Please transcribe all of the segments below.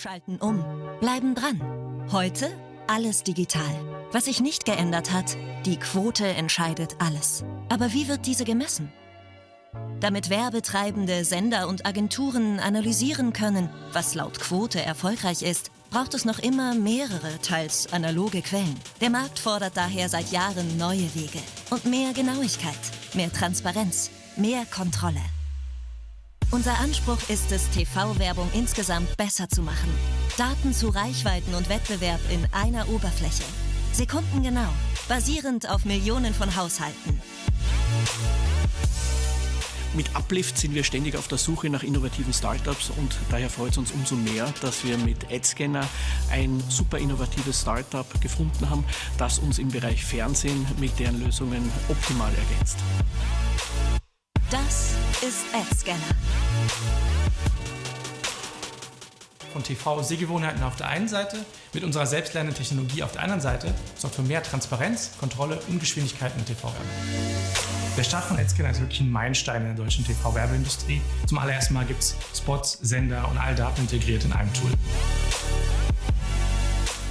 schalten um, bleiben dran. Heute alles digital. Was sich nicht geändert hat, die Quote entscheidet alles. Aber wie wird diese gemessen? Damit Werbetreibende, Sender und Agenturen analysieren können, was laut Quote erfolgreich ist, braucht es noch immer mehrere, teils analoge Quellen. Der Markt fordert daher seit Jahren neue Wege und mehr Genauigkeit, mehr Transparenz, mehr Kontrolle. Unser Anspruch ist es, TV-Werbung insgesamt besser zu machen. Daten zu Reichweiten und Wettbewerb in einer Oberfläche. Sekundengenau, basierend auf Millionen von Haushalten. Mit Uplift sind wir ständig auf der Suche nach innovativen Startups und daher freut es uns umso mehr, dass wir mit AdScanner ein super innovatives Startup gefunden haben, das uns im Bereich Fernsehen mit deren Lösungen optimal ergänzt. Das ist AdScanner. Von TV-Sehgewohnheiten auf der einen Seite, mit unserer selbstlernenden Technologie auf der anderen Seite, sorgt für mehr Transparenz, Kontrolle und Geschwindigkeit in der TV-Werbung. Der Start von AdScanner ist wirklich ein Meilenstein in der deutschen TV-Werbeindustrie. Zum allerersten Mal gibt es Spots, Sender und alle Daten integriert in einem Tool.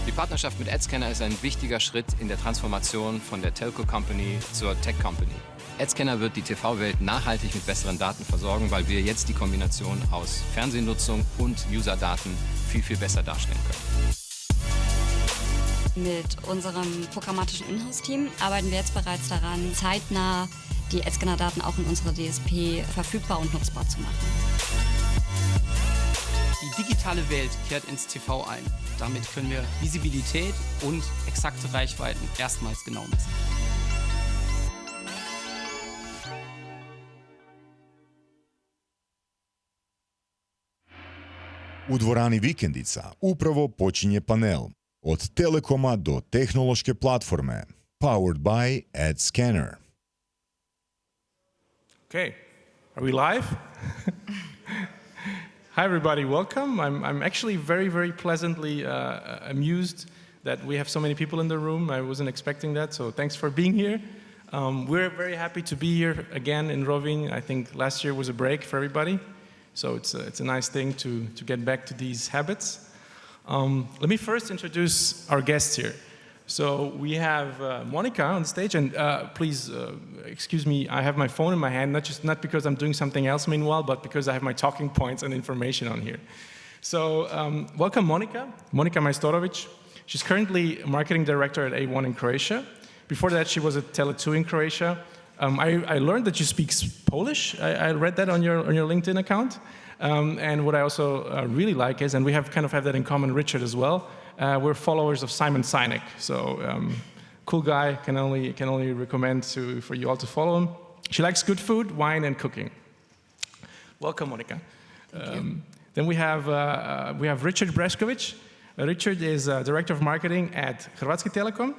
Die Partnerschaft mit AdScanner ist ein wichtiger Schritt in der Transformation von der Telco-Company zur Tech-Company. AdScanner wird die TV-Welt nachhaltig mit besseren Daten versorgen, weil wir jetzt die Kombination aus Fernsehnutzung und User-Daten viel, viel besser darstellen können. Mit unserem programmatischen Inhouse-Team arbeiten wir jetzt bereits daran, zeitnah die AdScanner-Daten auch in unserer DSP verfügbar und nutzbar zu machen. Die digitale Welt kehrt ins TV ein. Damit können wir Visibilität und exakte Reichweiten erstmals genau messen. U dvorani Vikendica upravo počinje panel od Telekoma do tehnološke platforme, powered by AdScanner. Okay, are we live? Hi everybody, welcome. I'm actually very pleasantly amused that we have so many people in the room. I wasn't expecting that, so thanks for being here. We're very happy to be here again in Rovinj. I think last year was a break for everybody. So it's a nice thing to get back to these habits. Let me first introduce our guests here. So we have Monica on stage, and please excuse me, I have my phone in my hand, not because I'm doing something else meanwhile, but because I have my talking points and information on here. So welcome Monica Majstorovic. She's currently marketing director at A1 in Croatia. Before that she was at Tele2 in Croatia. I learned that you speak Polish. I read that on your LinkedIn account. And what I also really like is, and we have that in common, Richard as well, we're followers of Simon Sinek. So cool guy, can only recommend for you all to follow him. She likes good food, wine, and cooking. Welcome, Monica. Then we have Richard Breskovic. Richard is director of marketing at Hrvatskog Telekoma.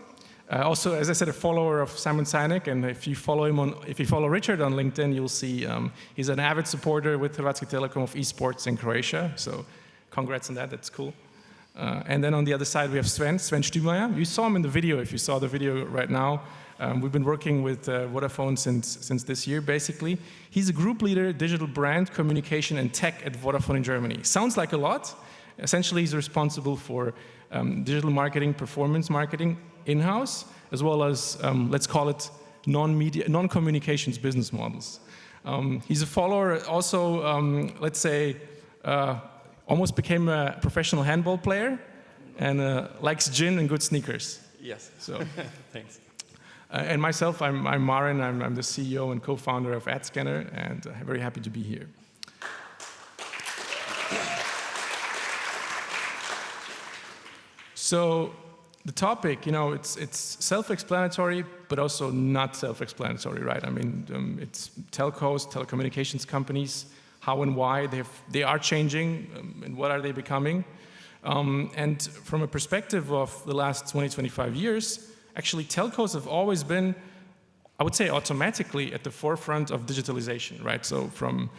Also, as I said, a follower of Simon Sinek, and if you follow Richard on LinkedIn, you'll see he's an avid supporter with Hrvatskog Telekoma of esports in Croatia. So, congrats on that. That's cool. And then on the other side, we have Sven Stümayer. You saw him in the video. If you saw the video right now, we've been working with Vodafone since this year, basically. He's a group leader, digital brand, communication, and tech at Vodafone in Germany. Sounds like a lot. Essentially, he's responsible for digital marketing, performance marketing, in-house, as well as, let's call it, non-communications business models. He's a follower also, let's say, almost became a professional handball player and likes gin and good sneakers. Yes. So, thanks. And myself, I'm Maren, I'm the CEO and co-founder of AdScanner, and I'm very happy to be here. So, the topic, it's self-explanatory, but also not self-explanatory, right? I mean, it's telcos, telecommunications companies, how and why they are changing, and what are they becoming. And from a perspective of the last 20-25 years, actually telcos have always been, I would say automatically, at the forefront of digitalization, right? So from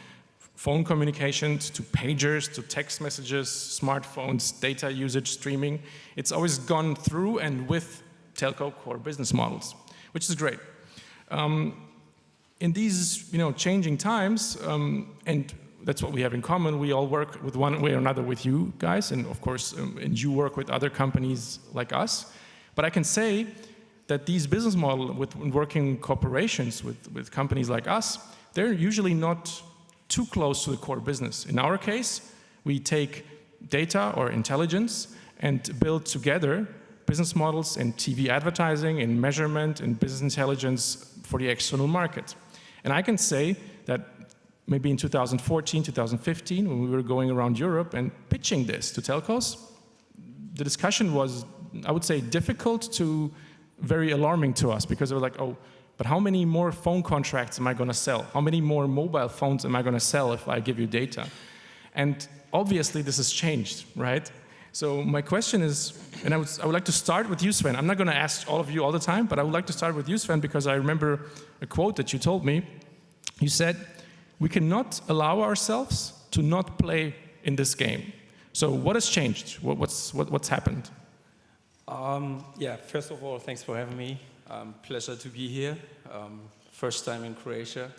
phone communications to pagers to text messages, smartphones, data usage, streaming. It's always gone through and with telco core business models, which is great. In these changing times, and that's what we have in common. We all work with one way or another with you guys, and of course, and you work with other companies like us. But I can say that these business models with working corporations with companies like us, they're usually not too close to the core business. In our case, we take data or intelligence and build together business models in TV advertising, in measurement, in business intelligence for the external market. And I can say that maybe in 2014, 2015, when we were going around Europe and pitching this to telcos, the discussion was, I would say, difficult to very alarming to us, because they were like, oh, but how many more phone contracts am I going to sell? How many more mobile phones am I going to sell if I give you data? And obviously this has changed, right? So my question is, and I would like to start with you, Sven. I'm not going to ask all of you all the time, but I would like to start with you, Sven, because I remember a quote that you told me. You said, we cannot allow ourselves to not play in this game. So what has changed? What's happened? Yeah, first of all, thanks for having me. Pleasure to be here. First time in Croatia.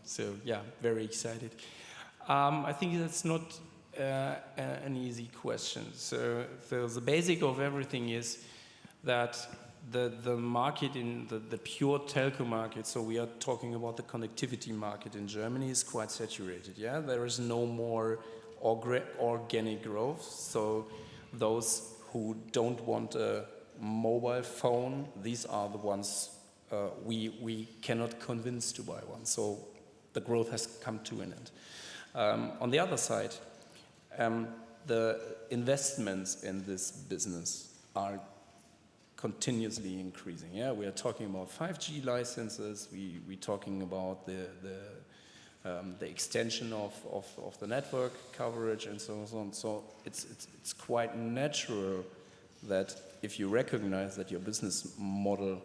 So yeah, very excited. I think that's not an easy question. So the basic of everything is that the market in the pure telco market, so we are talking about the connectivity market in Germany, is quite saturated. Yeah, there is no more organic growth. So those who don't want a mobile phone, these are the ones we cannot convince to buy one. So the growth has come to an end. On the other side, the investments in this business are continuously increasing. Yeah, we are talking about 5G licenses. We're talking about the extension of the network coverage and so on. So it's quite natural that if you recognize that your business model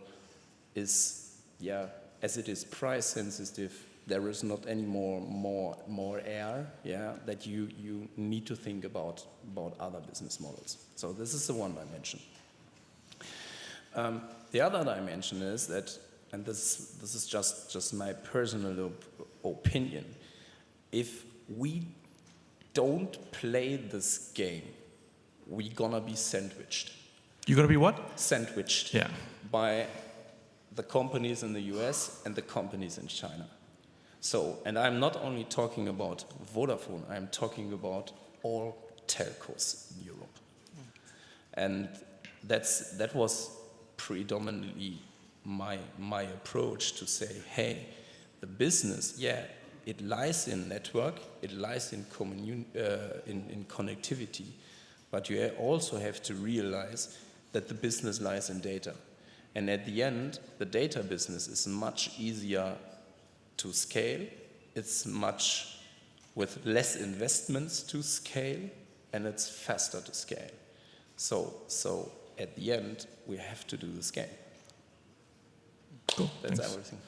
is, yeah, as it is price sensitive, there is not any more air, yeah, that you need to think about other business models. So this is the one dimension. The other dimension is that, and this is just my personal opinion, if we don't play this game, we're gonna be sandwiched. You're gonna be what? Sandwiched. Yeah. By the companies in the US and the companies in China. So, and I'm not only talking about Vodafone, I'm talking about all telcos in Europe. And that was predominantly my approach to say, hey, the business, yeah, it lies in network, it lies in connectivity, but you also have to realize that the business lies in data. And at the end, the data business is much easier to scale, it's much with less investments to scale, and it's faster to scale. So at the end, we have to do this game. Cool. That's Thanks. everything.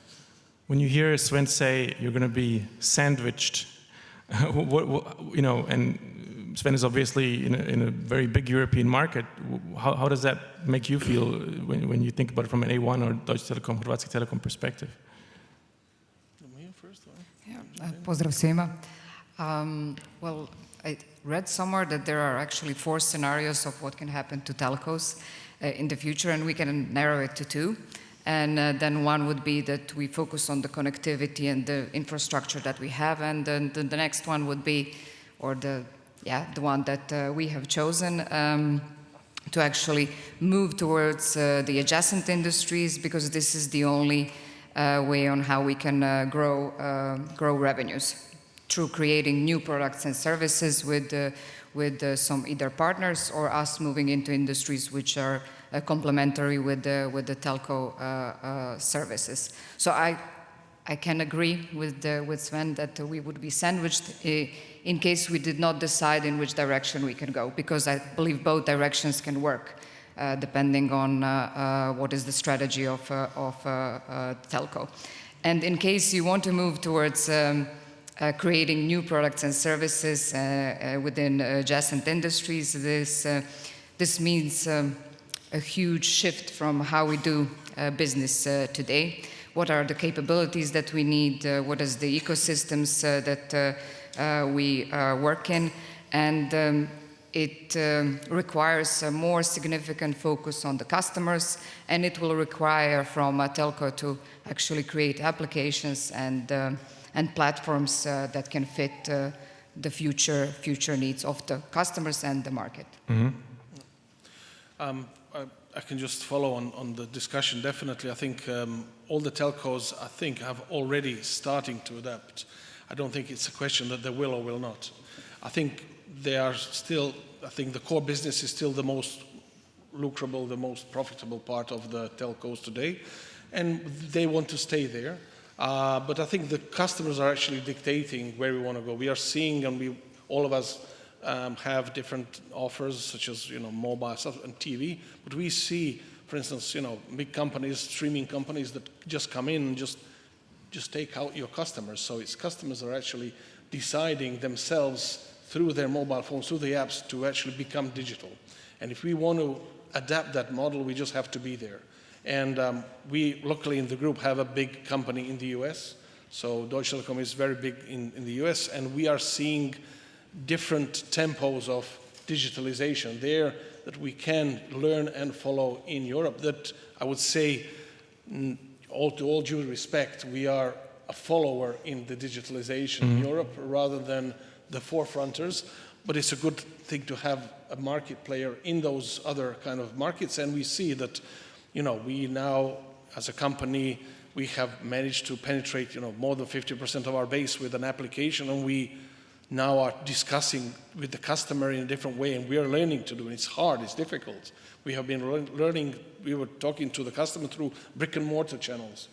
When you hear Sven say you're going to be sandwiched, you know, and Sven is obviously in a very big European market. How does that make you feel when you think about it from an A1 or Deutsche Telekom, Hrvatskog Telekom perspective? Pozdrav svima. Well, I read somewhere that there are actually 4 scenarios of what can happen to telcos in the future, and we can narrow it to 2. And then one would be that we focus on the connectivity and the infrastructure that we have, and then the next one would be, or the one that we have chosen, to actually move towards the adjacent industries, because this is the only way on how we can grow revenues, through creating new products and services with some either partners or us moving into industries which are complementary with the telco services. So I can agree with Sven that we would be sandwiched in case we did not decide in which direction we can go, because I believe both directions can work. Depending on what is the strategy of telco. And in case you want to move towards creating new products and services within adjacent industries, this means a huge shift from how we do business today. what are the capabilities that we need, what is the ecosystems that we work in, and it requires a more significant focus on the customers, and it will require from a telco to actually create applications and platforms that can fit the future needs of the customers and the market. Mm-hmm. I can just follow on the discussion. Definitely, I think all the telcos, I think, have already starting to adapt. I don't think it's a question that they will or will not. I think they are still, I think the core business is still the most lucrative, the most profitable part of the telcos today, and they want to stay there. But I think the customers are actually dictating where we want to go. We are seeing, and all of us have different offers, such as mobile stuff and TV. But we see, for instance, big companies, streaming companies that just come in and just take out your customers. So its customers are actually deciding themselves through their mobile phones, through the apps, to actually become digital. And if we want to adapt that model, we just have to be there. And we, luckily in the group, have a big company in the US. So Deutsche Telekom is very big in the US, and we are seeing different tempos of digitalization there that we can learn and follow in Europe. That I would say, to all due respect, we are a follower in the digitalization in Europe rather than the forefronters. But it's a good thing to have a market player in those other kind of markets, and we see that we now, as a company, we have managed to penetrate, more than 50% of our base with an application, and we now are discussing with the customer in a different way, and we are learning to do it. It's hard, it's difficult. We have been learning, we were talking to the customer through brick and mortar channels,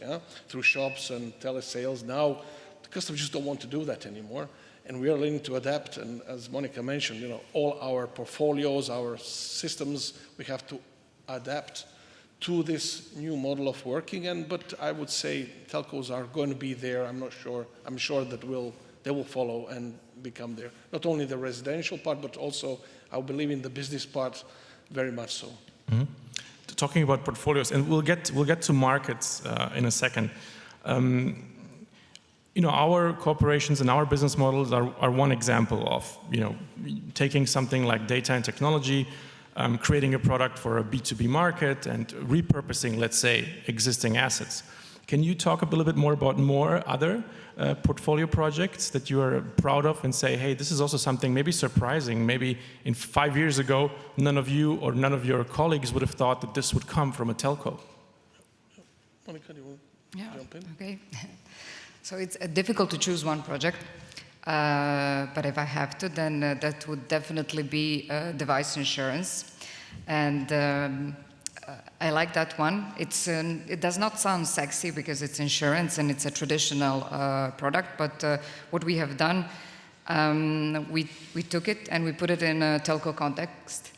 through shops and telesales. Now, the customers just don't want to do that anymore, and we are learning to adapt, and as Monica mentioned, all our portfolios, our systems, we have to adapt to this new model of working. But I would say telcos are going to be there. I'm not sure. I'm sure that they will follow and become there. Not only the residential part, but also I believe in the business part very much so. Mm-hmm. Talking about portfolios, and we'll get to markets in a second. Our corporations and our business models are one example of taking something like data and technology, creating a product for a B2B market, and repurposing, let's say, existing assets. Can you talk a little bit more about other portfolio projects that you are proud of, and say, hey, this is also something maybe surprising. Maybe in 5 years ago, none of you or none of your colleagues would have thought that this would come from a telco. Monica, do you want to jump in? Okay. So it's difficult to choose one project, but if I have to, then that would definitely be device insurance. And I like that one. It does not sound sexy because it's insurance and it's a traditional product, but what we have done, we took it and we put it in a telco context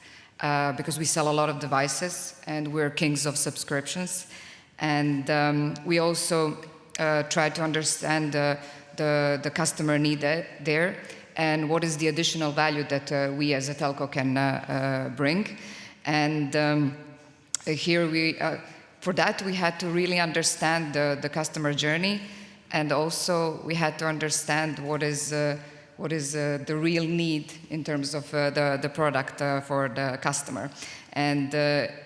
because we sell a lot of devices and we're kings of subscriptions. And we also try to understand the customer need there and what is the additional value that we as a telco can bring. And here for that we had to really understand the customer journey, and also we had to understand what is the real need in terms of the product for the customer. And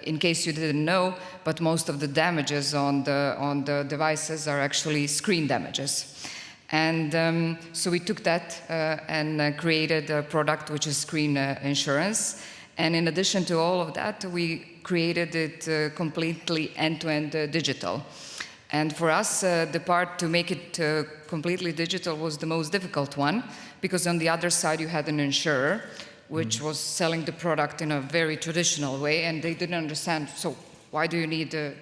in case you didn't know, but most of the damages on the devices are actually screen damages. And so we took that and created a product which is screen insurance. And in addition to all of that, we created it completely end-to-end digital. And for us, the part to make it completely digital was the most difficult one, because on the other side you had an insurer, which was selling the product in a very traditional way, and they didn't understand, so why do you need a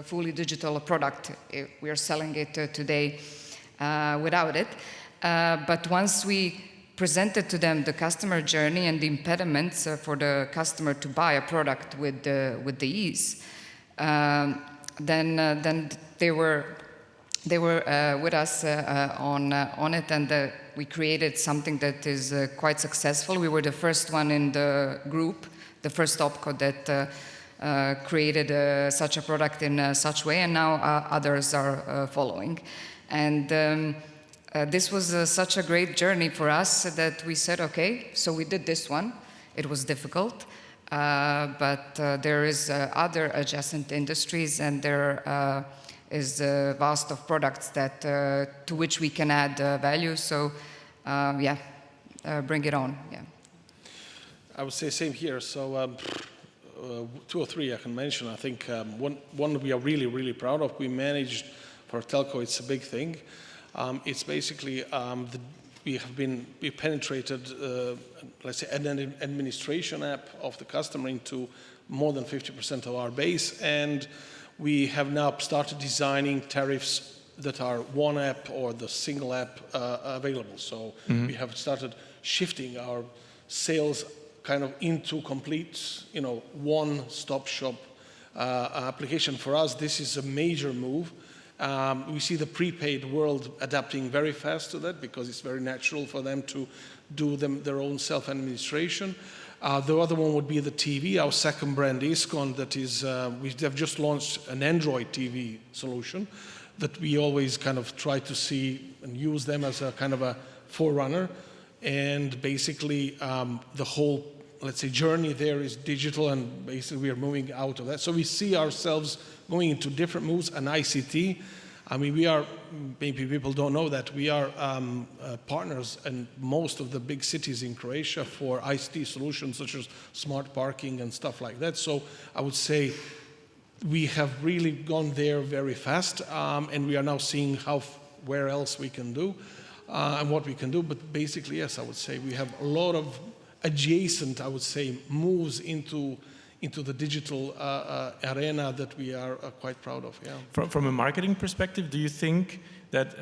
fully digital product? We are selling it today without it. But once we presented to them the customer journey and the impediments for the customer to buy a product with the ease, then they were with us on it, and we created something that is quite successful. We were the first one in the group, the first OpCo that created such a product in such way, and now others are following. And this was such a great journey for us that we said, okay, so we did this one. It was difficult, but there is other adjacent industries, and there is a vast of products that to which we can add value. So bring it on. Yeah. I would say same here. So 2 or 3 I can mention. I think one we are really, really proud of. We managed, for telco, it's a big thing. It's basically we penetrated, let's say, an administration app of the customer into more than 50% of our base, and we have now started designing tariffs that are one app or the single app available. So we have started shifting our sales kind of into complete, one-stop shop application. For us, this is a major move. We see the prepaid world adapting very fast to that because it's very natural for them to do their own self-administration. The other one would be the TV. Our second brand, Iscon, that is, we have just launched an Android TV solution that we always kind of try to see and use them as a kind of a forerunner. And basically, the whole, let's say, journey there is digital, and basically we are moving out of that. So we see ourselves going into different moves. And ICT, I mean, we are, maybe people don't know that, we are partners in most of the big cities in Croatia for ICT solutions such as smart parking and stuff like that. So I would say we have really gone there very fast, and we are now seeing where else we can do and what we can do. But basically, yes, I would say we have a lot of adjacent, I would say, moves into the digital arena that we are quite proud of. Yeah. From a marketing perspective, do you think that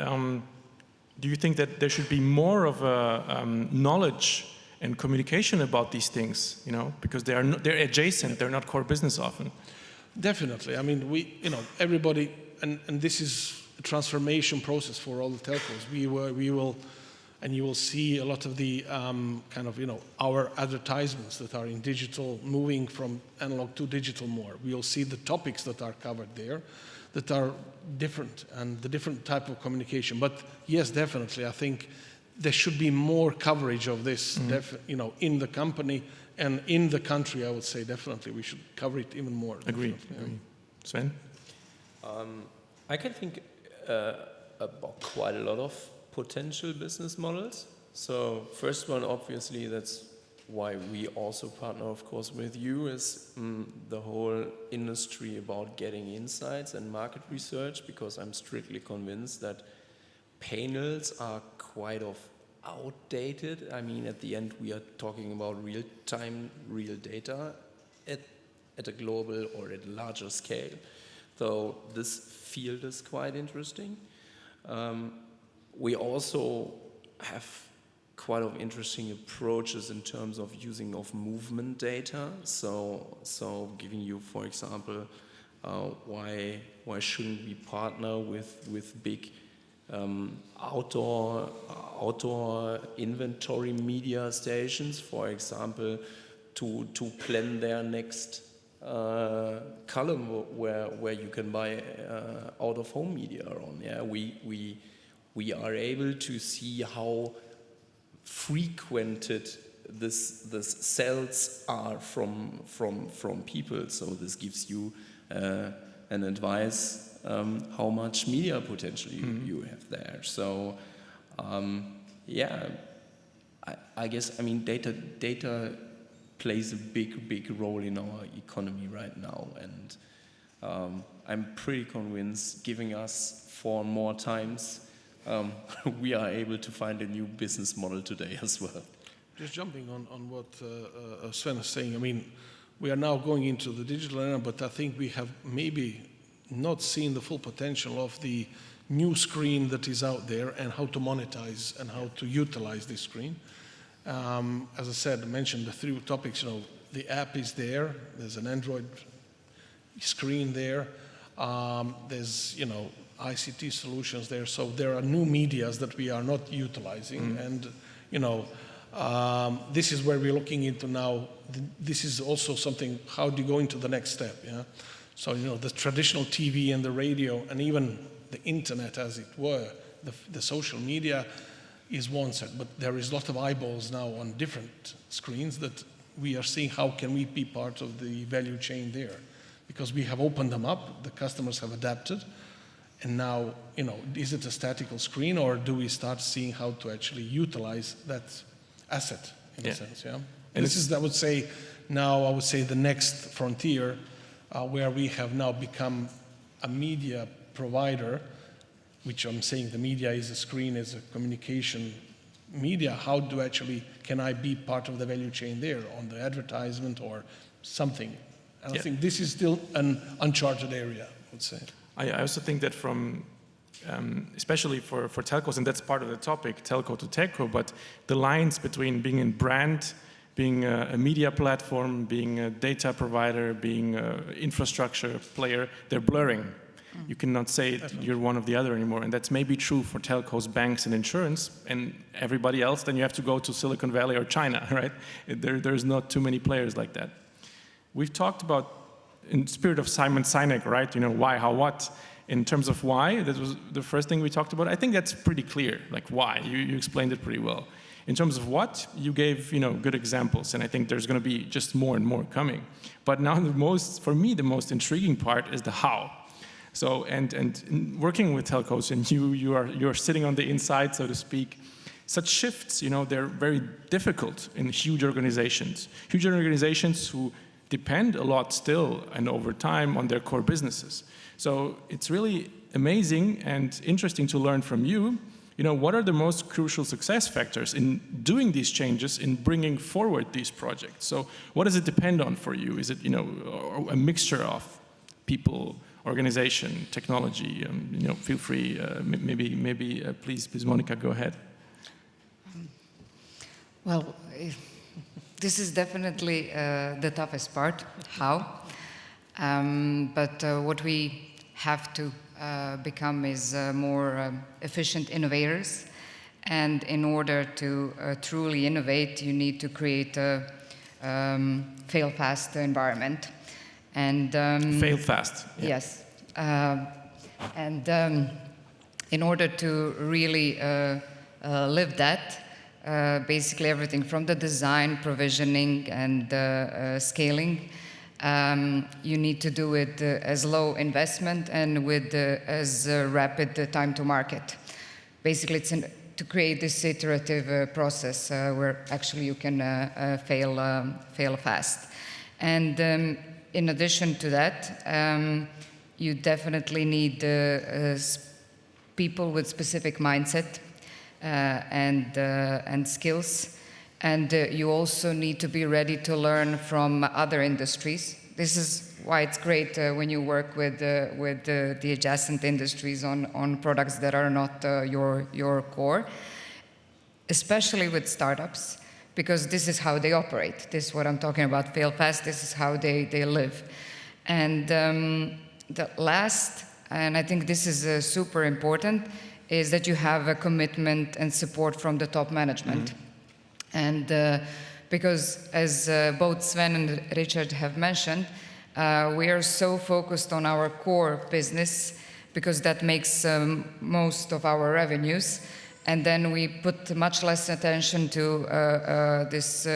there should be more of a knowledge and communication about these things? Because they're adjacent, they're not core business often. Definitely. I mean, everybody, and this is a transformation process for all the telcos. We will. And you will see a lot of the our advertisements that are in digital moving from analog to digital more. We'll see the topics that are covered there that are different and the different type of communication. But yes, definitely, I think there should be more coverage of this, in the company and in the country. I would say definitely we should cover it even more. Agree. Sven? I can think about quite a lot of potential business models. So first one, obviously, that's why we also partner, of course, with you, is the whole industry about getting insights and market research, because I'm strictly convinced that panels are quite outdated. I mean, at the end, we are talking about real-time, real data at a global or at a larger scale. So this field is quite interesting. We also have quite quite approaches in terms of using of movement data. So giving you, for example, why shouldn't we partner with big outdoor inventory media stations, for example, to plan their next column where you can buy out of home media on. Yeah, we are able to see how frequented this cells are from people. So this gives you an advice how much media potential you have there. So I guess, I mean, data plays a big role in our economy right now, and I'm pretty convinced, giving us 4 more times, we are able to find a new business model today as well. Just jumping on what Sven is saying, I mean, we are now going into the digital era, but I think we have maybe not seen the full potential of the new screen that is out there and how to monetize and how to utilize this screen. As I said, I mentioned the 3 topics. The app is there. There's an Android screen there. There's ICT solutions there. So there are new medias that we are not utilizing, and This is where we're looking into now. This is also something, how do you go into the next step? Yeah? So, the traditional TV and the radio and even the internet, as it were, the social media is one set, but there is a lot of eyeballs now on different screens that we are seeing how can we be part of the value chain there. Because we have opened them up, the customers have adapted, and now, is it a statical screen or do we start seeing how to actually utilize that asset in a sense, yeah? And this is, I would say, the next frontier where we have now become a media provider, which I'm saying the media is a screen, is a communication media. How can I be part of the value chain there on the advertisement or something? And I think this is still an uncharted area, I would say. I also think that from, especially for telcos, and that's part of the topic, telco to techco, but the lines between being a brand, being a media platform, being a data provider, being an infrastructure player, they're blurring. You cannot say you're one of the other anymore, and that's maybe true for telcos, banks, and insurance, and everybody else. Then you have to go to Silicon Valley or China, right? There's not too many players like that. We've talked about, in spirit of Simon Sinek, right? Why, how, what. In terms of why, that was the first thing we talked about. I think that's pretty clear, like why. You explained it pretty well. In terms of what, you gave good examples, and I think there's going to be just more and more coming. But now for me, the most intriguing part is the how. So, and working with telcos, and you're sitting on the inside, so to speak, such shifts, they're very difficult in huge organizations. Huge organizations who depend a lot still and over time on their core businesses. So it's really amazing and interesting to learn from you, what are the most crucial success factors in doing these changes, in bringing forward these projects? So what does it depend on for you? Is it, a mixture of people, organization, technology? Feel free. Maybe please, Monica, go ahead. Well, this is definitely the toughest part. How? But what we have to become is more efficient innovators. And in order to truly innovate, you need to create a fail-fast environment. And fail fast. Yeah. Yes. And in order to really live that, basically everything from the design, provisioning, and scaling, you need to do it as low investment and with as rapid time to market. Basically, it's to create this iterative process where actually you can fail fast. And in addition to that, you definitely need people with specific mindset and skills. And you also need to be ready to learn from other industries. This is why it's great when you work with the adjacent industries on products that are not your core, especially with startups, because this is how they operate. This is what I'm talking about, fail fast. This is how they live. And the last, and I think this is super important, is that you have a commitment and support from the top management. Mm-hmm. And because as both Sven and Richard have mentioned, we are so focused on our core business because that makes most of our revenues. And then we put much less attention to this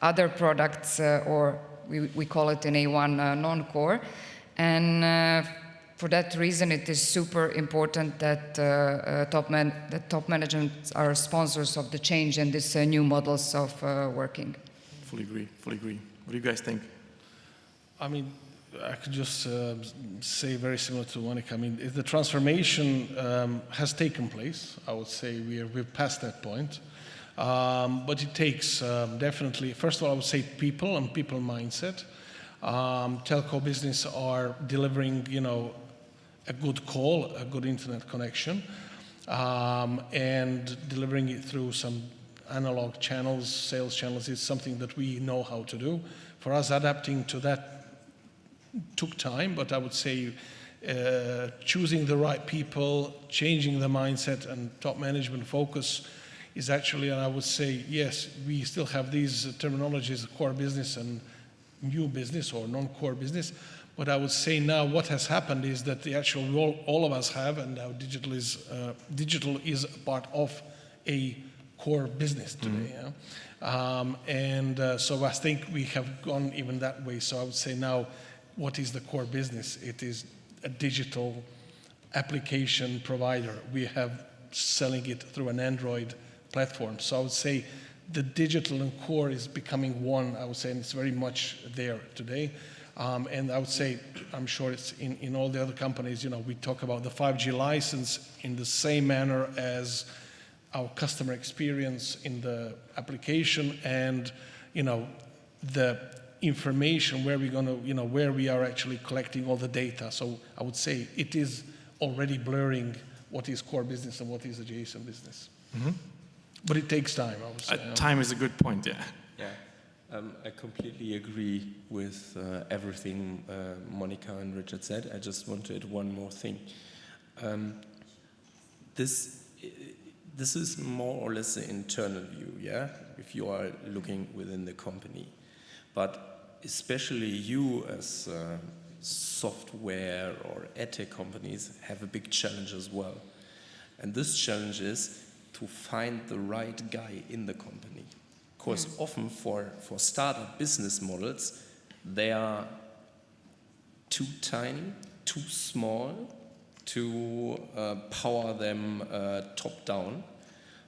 other products, or we call it in A1 non-core. And for that reason, it is super important that top management are sponsors of the change and these new models of working. Fully agree. What do you guys think? I mean, I could just say very similar to Monica. I mean, if the transformation has taken place, I would say we're past that point. But it takes definitely, first of all, I would say people and people mindset. Telco business are delivering, a good call, a good internet connection, and delivering it through some analog channels, sales channels is something that we know how to do. For us, adapting to that took time, but I would say choosing the right people, changing the mindset and top management focus is actually, and I would say, yes, we still have these terminologies, core business and new business or non-core business, but I would say now what has happened is that the actual all of us have, and now digital is a part of a core business today. So I think we have gone even that way. So I would say now, what is the core business? It is a digital application provider. We have selling it through an Android platform. So I would say the digital and core is becoming one, I would say, and it's very much there today. And I would say, I'm sure it's in all the other companies, we talk about the 5G license in the same manner as our customer experience in the application and, the information where we're going to, where we are actually collecting all the data. So I would say it is already blurring what is core business and what is adjacent business. Mm-hmm. But it takes time, I would say. Time is a good point, yeah. Yeah, I completely agree with everything Monica and Richard said. I just want to add one more thing. This is more or less the internal view, yeah, if you are looking within the company. But especially you as software or edtech companies have a big challenge as well. And this challenge is to find the right guy in the company. Of course, often for startup business models, they are too tiny, too small to power them top down.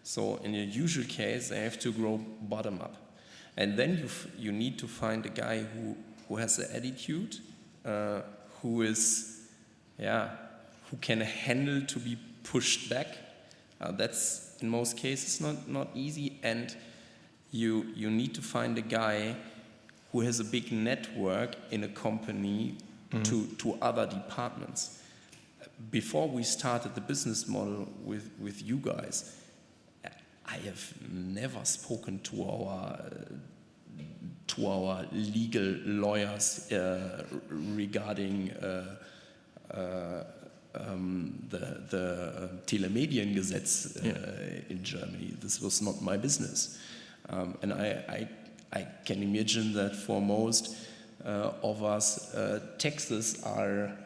So in a usual case, they have to grow bottom up. And then you need to find a guy who has the attitude, who can handle to be pushed back. That's in most cases not easy, and you need to find a guy who has a big network in a company to other departments. Before we started the business model with you guys, I have never spoken to our legal lawyers regarding the Telemediengesetz in Germany. This was not my business. And I can imagine that for most of us, taxes are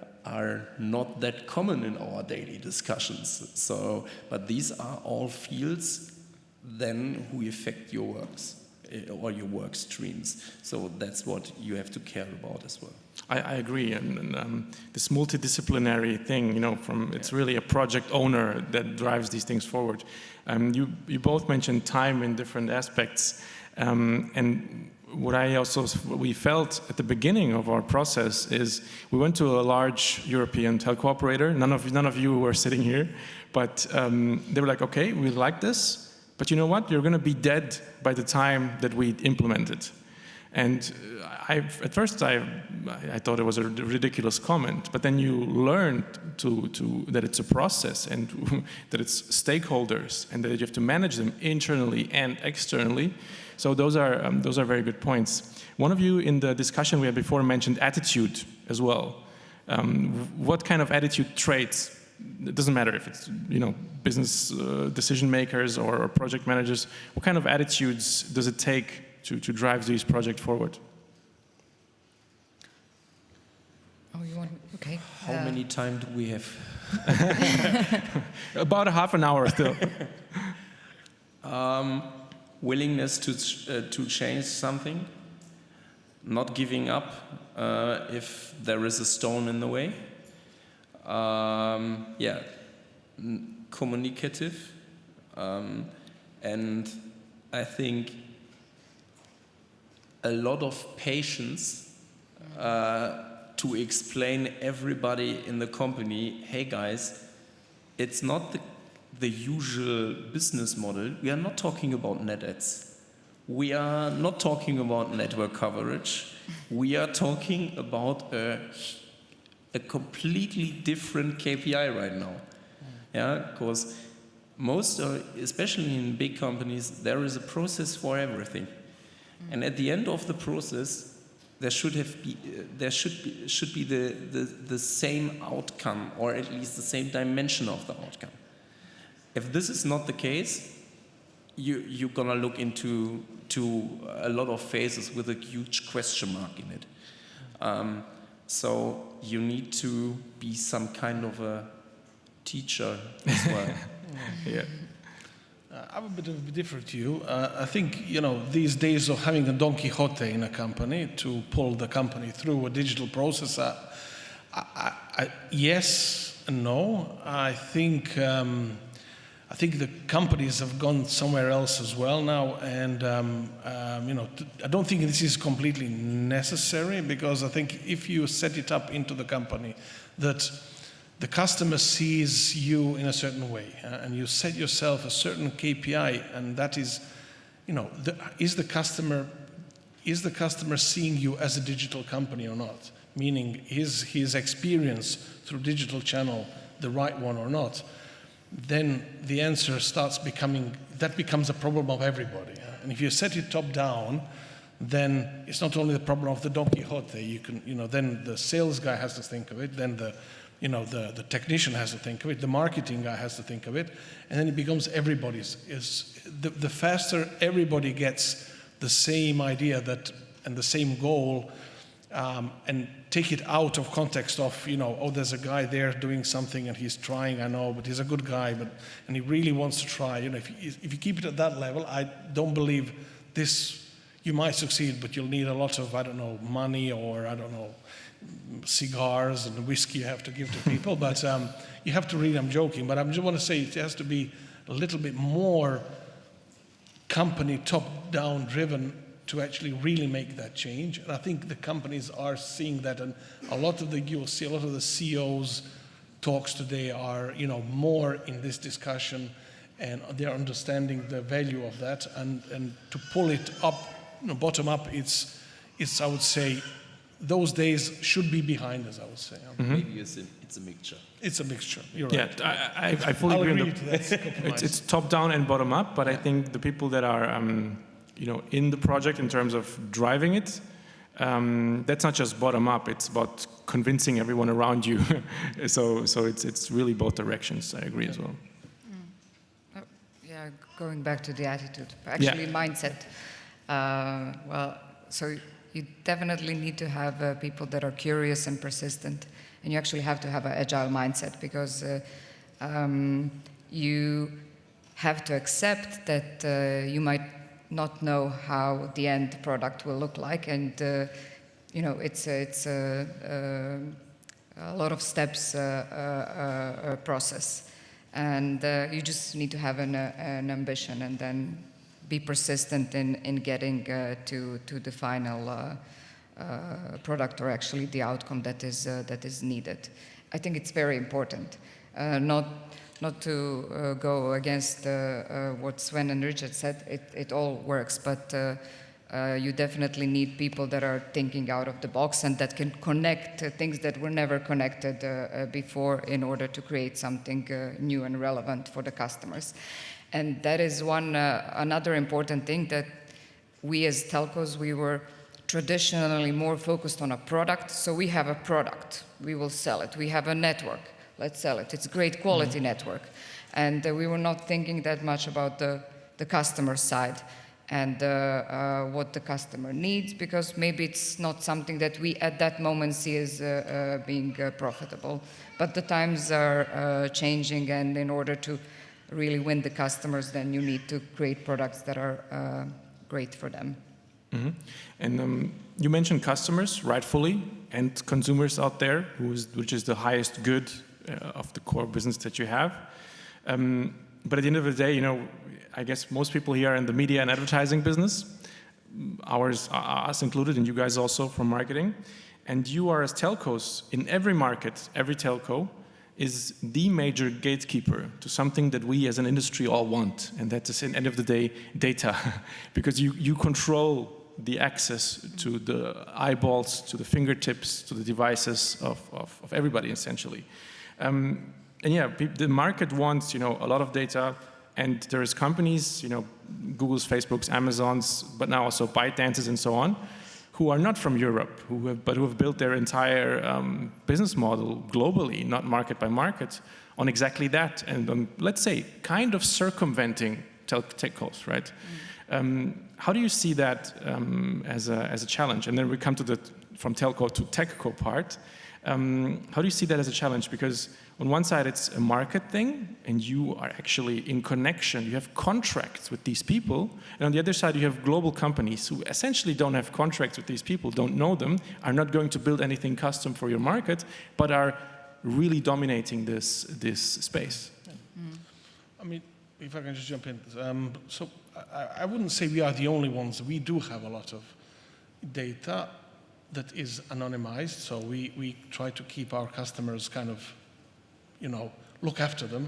not that common in our daily discussions. So, but these are all fields then who affect your works or your work streams. So that's what you have to care about as well. I agree, and this multidisciplinary thing, it's really a project owner that drives these things forward. You both mentioned time in different aspects, and what we felt at the beginning of our process is we went to a large European telco operator. None of you were sitting here, but they were like, okay, we like this, but you know what? You're going to be dead by the time that we implement it. And at first I thought it was a ridiculous comment, but then you learn that it's a process and that it's stakeholders and that you have to manage them internally and externally. So those are very good points. One of you in the discussion we had before mentioned attitude as well. What kind of attitude traits? It doesn't matter if it's business decision makers or project managers. What kind of attitudes does it take to drive these projects forward? Oh, you want? Okay. How many time do we have? About a half an hour still. Willingness to change something, not giving up if there is a stone in the way. Communicative, and I think a lot of patience to explain everybody in the company, hey guys, it's not the usual business model. We are not talking about net ads. We are not talking about network coverage. We are talking about a completely different KPI right now. Yeah, because especially in big companies, there is a process for everything. And at the end of the process, there should be the same outcome, or at least the same dimension of the outcome. If this is not the case, you're gonna look into a lot of phases with a huge question mark in it. So you need to be some kind of a teacher as well. Yeah. I'm a bit of a different view. I think, these days of having a Don Quixote in a company to pull the company through a digital process, yes and no. I think the companies have gone somewhere else as well now, and I don't think this is completely necessary, because I think if you set it up into the company that the customer sees you in a certain way, and you set yourself a certain KPI, and that is, is the customer seeing you as a digital company or not? Meaning, is his experience through digital channel the right one or not? Then the answer becomes a problem of everybody. And if you set it top down, then it's not only the problem of the Don Quixote. Then the sales guy has to think of it. Then the technician has to think of it. The marketing guy has to think of it, and then it becomes everybody's. The faster everybody gets the same idea and the same goal, and take it out of context of, there's a guy there doing something and he's trying, I know, but he's a good guy, and he really wants to try. If you keep it at that level, I don't believe this. You might succeed, but you'll need a lot of, money, or cigars and whiskey you have to give to people. But you have to really, I'm joking, but I just want to say it has to be a little bit more company top-down driven to actually really make that change. And I think the companies are seeing that, and you'll see a lot of the CEOs talks today are, more in this discussion, and they're understanding the value of that, and to pull it up, bottom up, it's I would say, those days should be behind us, I would say. Mm-hmm. Maybe it's a mixture. It's a mixture, you're right. Yeah, I fully agree to that. It's top down and bottom up, but I think the people that are in the project in terms of driving it, that's not just bottom up, it's about convincing everyone around you. so it's really both directions, I agree as well. Yeah, going back to the attitude, actually mindset. So you definitely need to have people that are curious and persistent, and you actually have to have an agile mindset, because you have to accept that you might not know how the end product will look like, and it's a lot of steps process, and you just need to have an ambition, and then be persistent in getting to the final product, or actually the outcome that is needed. I think it's very important, not to go against what Sven and Richard said. It all works, but you definitely need people that are thinking out of the box and that can connect things that were never connected before, in order to create something new and relevant for the customers. And that is another important thing, that we as telcos, we were traditionally more focused on a product. So we have a product, we will sell it. We have a network, let's sell it. It's a great quality network. And we were not thinking that much about the customer side and what the customer needs, because maybe it's not something that we at that moment see as being profitable. But the times are changing, and in order to really win the customers, then you need to create products that are great for them. Mm-hmm. And you mentioned customers, rightfully, and consumers out there, which is the highest good of the core business that you have. But at the end of the day, I guess most people here are in the media and advertising business, us included, and you guys also from marketing. And you are, as telcos, in every market, every telco is the major gatekeeper to something that we as an industry all want, and that is, at the end of the day, data. Because you control the access to the eyeballs, to the fingertips, to the devices of everybody, essentially. And yeah, the market wants, a lot of data, and there's companies, Google's, Facebook's, Amazon's, but now also ByteDance's and so on, who are not from Europe, who have built their entire business model globally, not market by market, on exactly that, and let's say kind of circumventing telcos, right? How do you see that as a challenge? And then we come to the from telco to techco part. How do you see that as a challenge? Because on one side it's a market thing, and you are actually in connection. You have contracts with these people, and on the other side you have global companies who essentially don't have contracts with these people, don't know them, are not going to build anything custom for your market, but are really dominating this space. I mean, if I can just jump in. So I wouldn't say we are the only ones. We do have a lot of data that is anonymized, so we try to keep our customers kind of, look after them,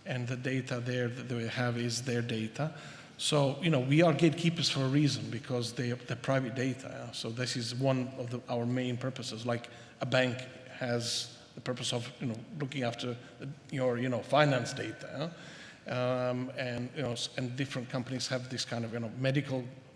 and the data there that they have is their data. So, we are gatekeepers for a reason, because they're private data. Yeah? So this is one of our main purposes. Like a bank has the purpose of, looking after your, finance data. Yeah? And different companies have this kind of,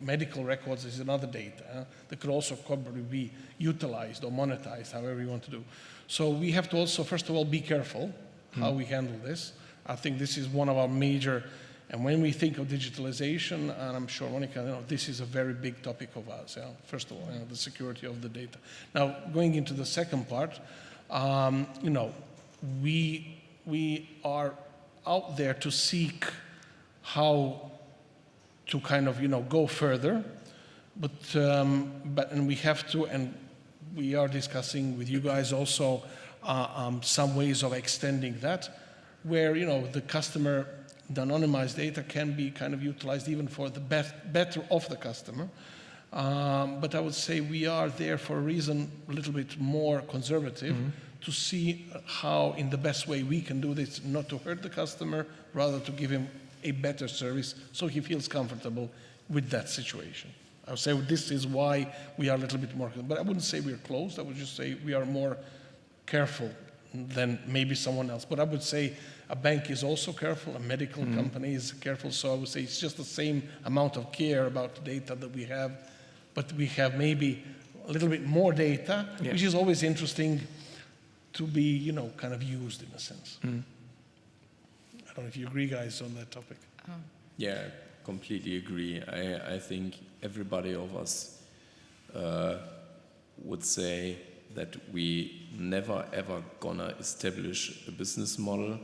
medical records is another data that could also probably be utilized or monetized, however you want to do. So we have to also, first of all, be careful how we handle this. I think this is one of our major, and when we think of digitalization, and I'm sure Monica, this is a very big topic of ours. Yeah? First of all, the security of the data. Now, going into the second part, we are out there to seek how to kind of go further, but and we have to, and we are discussing with you guys also some ways of extending that, where the customer, the anonymized data can be kind of utilized even for the better of the customer. But I would say we are there for a reason a little bit more conservative, to see how in the best way we can do this, not to hurt the customer, rather to give him a better service so he feels comfortable with that situation. I would say this is why we are a little bit more, but I wouldn't say we're closed. I would just say we are more careful than maybe someone else. But I would say a bank is also careful, a medical company is careful. So I would say it's just the same amount of care about the data that we have, but we have maybe a little bit more data, which is always interesting to be, kind of used in a sense. I don't know if you agree, guys, on that topic. Yeah, completely agree. I think everybody of us would say that we never ever gonna establish a business model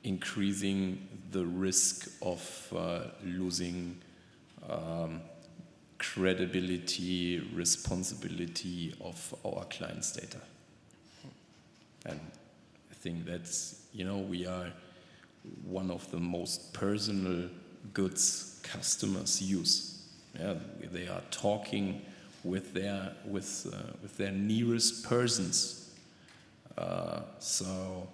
increasing the risk of losing credibility, responsibility of our clients' data. And I think that's, we are one of the most personal goods customers use. Yeah, they are talking with their nearest persons. So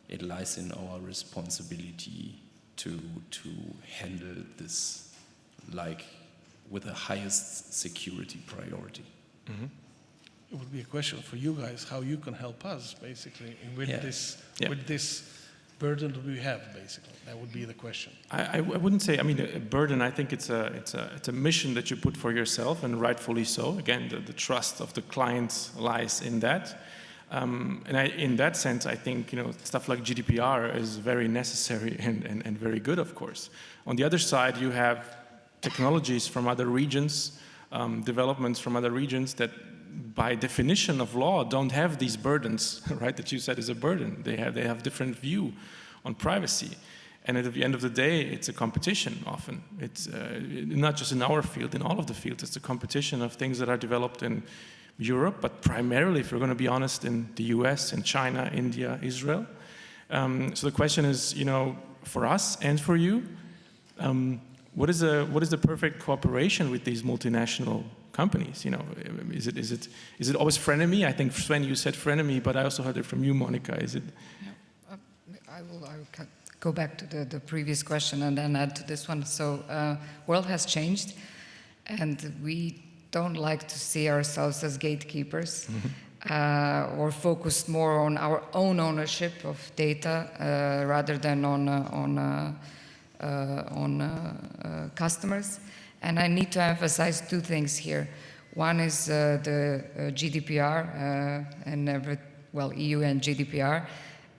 it lies in our responsibility to handle this with the highest security priority. It would be a question for you guys, how you can help us, basically, with this burden that we have, basically. That would be the question. I wouldn't say, a burden. I think it's a mission that you put for yourself, and rightfully so. Again, the trust of the clients lies in that. In that sense, I think stuff like GDPR is very necessary and very good, of course. On the other side, you have technologies from other regions, developments from other regions that by definition of law don't have these burdens, right, that you said is a burden. They have different view on privacy. And at the end of the day, it's a competition often. It's not just in our field, in all of the fields, it's a competition of things that are developed in Europe, but primarily, if we're going to be honest, in the US, in China, India, Israel. So the question is, for us and for you, what is the perfect cooperation with these multinational companies? Is it always frenemy? I think Sven, you said frenemy, but I also heard it from you, Monica. Is it? I will go back to the previous question and then add to this one. So, world has changed, and we don't like to see ourselves as gatekeepers, or focused more on our own ownership of data rather than on customers. And I need to emphasize two things here. One is the GDPR and EU and GDPR,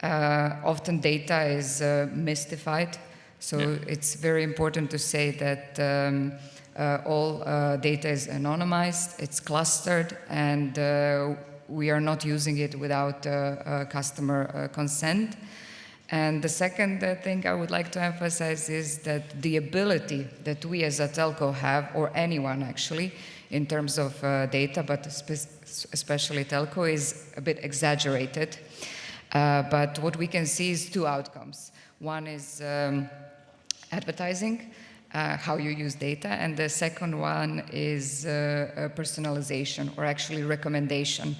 Often data is mystified, so it's very important to say that all data is anonymized, it's clustered, and we are not using it without customer consent. And the second thing I would like to emphasize is that the ability that we as a telco have, or anyone actually, in terms of data, but especially telco, is a bit exaggerated. But what we can see is two outcomes. One is advertising, how you use data, and the second one is personalization, or actually recommendation.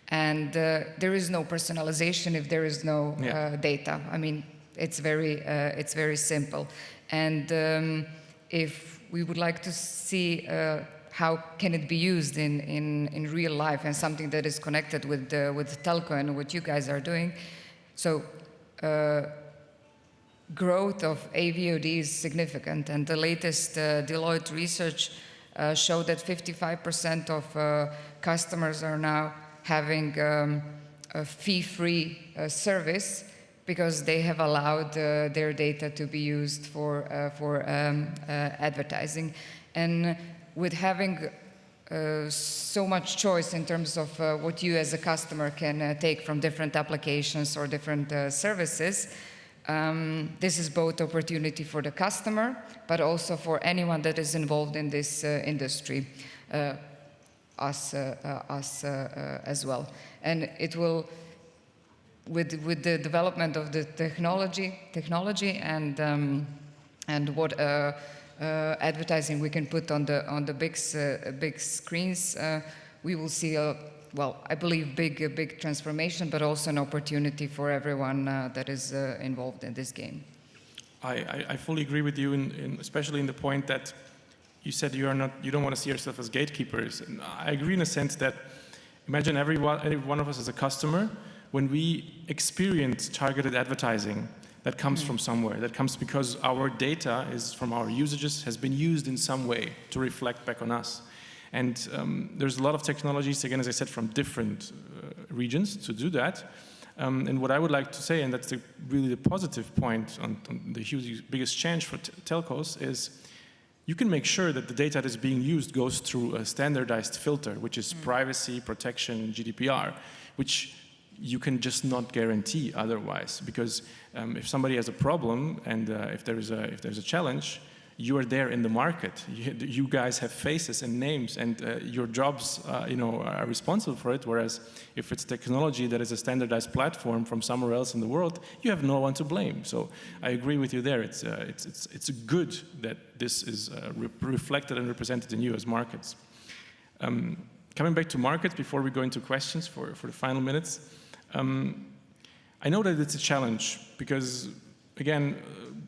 And there is no personalization if there is no data. I mean, it's very simple. And if we would like to see how can it be used in real life, and something that is connected with telco and what you guys are doing, so growth of AVOD is significant, and the latest Deloitte research showed that 55% of customers are now having a fee-free service because they have allowed their data to be used for advertising. And with having so much choice in terms of what you as a customer can take from different applications or different services, this is both opportunity for the customer, but also for anyone that is involved in this industry. Us as well. And it will, with the development of the technology and what advertising we can put on the big screens, we will see I believe big transformation, but also an opportunity for everyone that is involved in this game. I fully agree with you, especially in the point that you said you don't want to see yourself as gatekeepers. And I agree in a sense that imagine every one of us as a customer, when we experience targeted advertising that comes from somewhere, that comes because our data is from our usages, has been used in some way to reflect back on us. And there's a lot of technologies, again, as I said, from different regions to do that. And what I would like to say, and that's really the positive point on the biggest change for telcos, is you can make sure that the data that is being used goes through a standardized filter, which is privacy, protection, GDPR, which you can just not guarantee otherwise. Because if somebody has a problem and if there's a challenge, you are there in the market. You guys have faces and names, and your jobs, are responsible for it. Whereas if it's technology that is a standardized platform from somewhere else in the world, you have no one to blame. So I agree with you there. It's good that this is reflected and represented in you as markets. Coming back to markets before we go into questions for the final minutes, I know that it's a challenge because, again,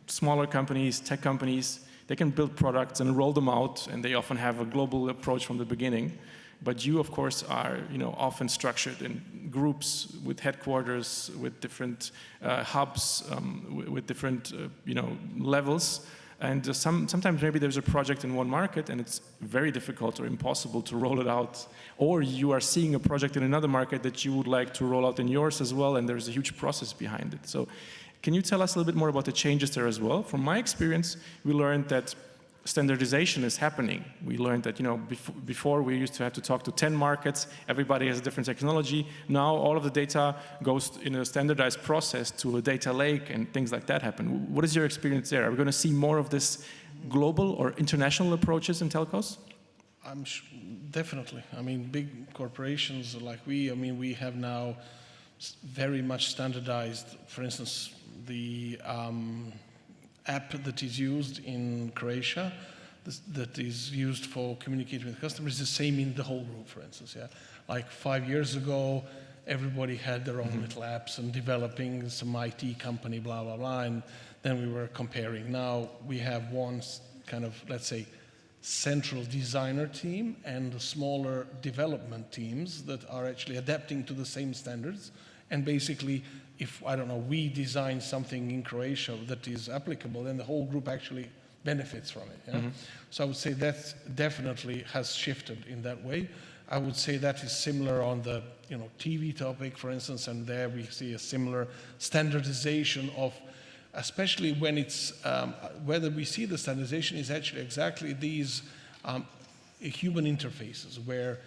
smaller companies, tech companies, they can build products and roll them out, and they often have a global approach from the beginning. But you, of course, are often structured in groups with headquarters, with different hubs, with different levels. And sometimes maybe there's a project in one market and it's very difficult or impossible to roll it out. Or you are seeing a project in another market that you would like to roll out in yours as well, and there's a huge process behind it. So can you tell us a little bit more about the changes there as well? From my experience, we learned that standardization is happening. We learned that before we used to have to talk to 10 markets, everybody has a different technology. Now all of the data goes in a standardized process to a data lake, and things like that happen. What is your experience there? Are we going to see more of this global or international approaches in telcos? Definitely. I mean, big corporations like we have now very much standardized, for instance, the app that is used in Croatia, that is used for communicating with customers, is the same in the whole group, for instance. Yeah, like 5 years ago, everybody had their own little apps and developing some IT company, blah, blah, blah, and then we were comparing. Now we have one kind of, let's say, central designer team and the smaller development teams that are actually adapting to the same standards. And basically, if, we design something in Croatia that is applicable, then the whole group actually benefits from it. Yeah? So I would say that definitely has shifted in that way. I would say that is similar on the TV topic, for instance, and there we see a similar standardization of, especially when it's, whether we see the standardization is actually exactly these human interfaces where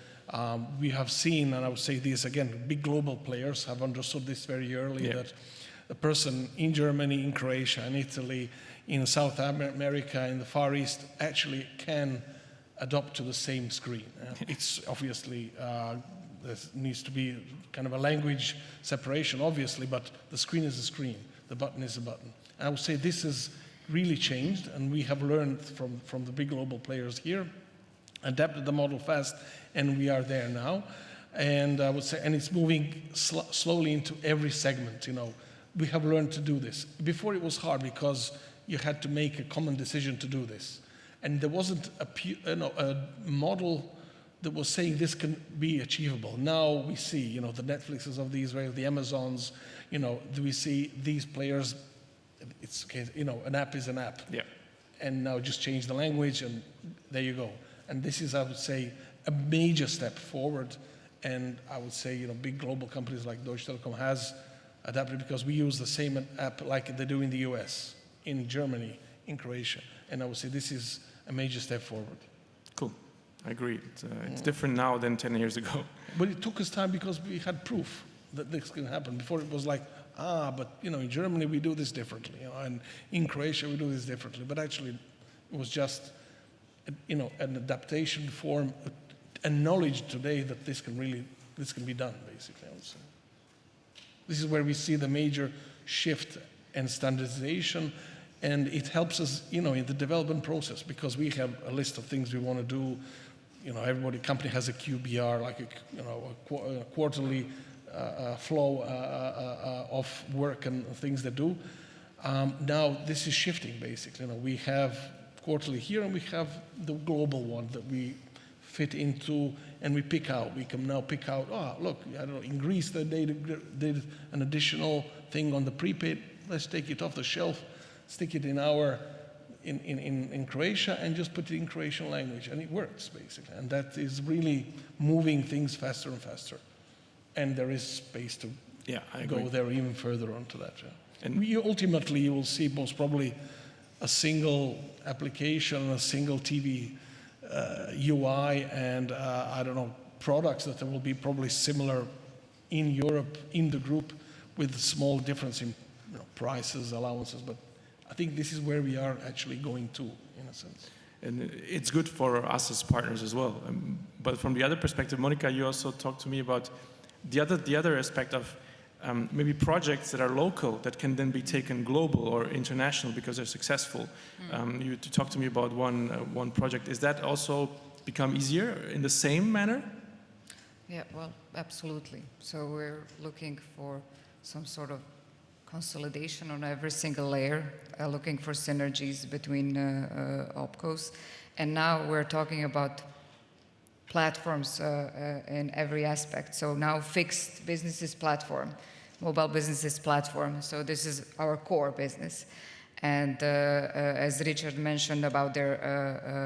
we have seen, and I would say these again, big global players have understood this very early, that a person in Germany, in Croatia, in Italy, in South America, in the Far East, actually can adopt to the same screen. It's obviously, there needs to be kind of a language separation, obviously, but the screen is a screen, the button is a button. And I would say this has really changed, and we have learned from the big global players here, adapted the model fast, and we are there now. And I would say, and it's moving slowly into every segment, We have learned to do this. Before it was hard because you had to make a common decision to do this. And there wasn't a model that was saying this can be achievable. Now we see, the Netflixes of these, the Amazons, we see these players, it's, an app is an app. Yeah. And now just change the language and there you go. And this is, I would say, a major step forward. And I would say, big global companies like Deutsche Telekom has adapted because we use the same app like they do in the US, in Germany, in Croatia. And I would say this is a major step forward. Cool. I agree. It's different now than 10 years ago. But it took us time because we had proof that this can happen. Before it was like, but in Germany we do this differently, and in Croatia we do this differently. But actually it was just, an adaptation form, a knowledge today that this can be done, basically, I would say. This is where we see the major shift and standardization, and it helps us, in the development process because we have a list of things we want to do. Company has a QBR, like a quarterly flow of work and things they do. Now this is shifting, basically. We have quarterly here, and we have the global one that we fit into, and we pick out. We can now pick out, look, I don't know, in Greece they did an additional thing on the prepaid. Let's take it off the shelf, stick it in Croatia, and just put it in Croatian language, and it works, basically. And that is really moving things faster and faster. And there is space to go there even further onto that. Yeah. And ultimately, you will see most probably a single application, a single TV UI, and I don't know, products that will be probably similar in Europe, in the group, with a small difference in prices, allowances. But I think this is where we are actually going to, in a sense. And it's good for us as partners as well. But from the other perspective, Monica, you also talked to me about the other aspect of maybe projects that are local that can then be taken global or international because they're successful. You talked to me about one project. Is that also become easier in the same manner? Yeah, well, absolutely. So we're looking for some sort of consolidation on every single layer, looking for synergies between opcos. And now we're talking about platforms in every aspect. So now fixed businesses platform, mobile businesses platform. So this is our core business. And as Richard mentioned about their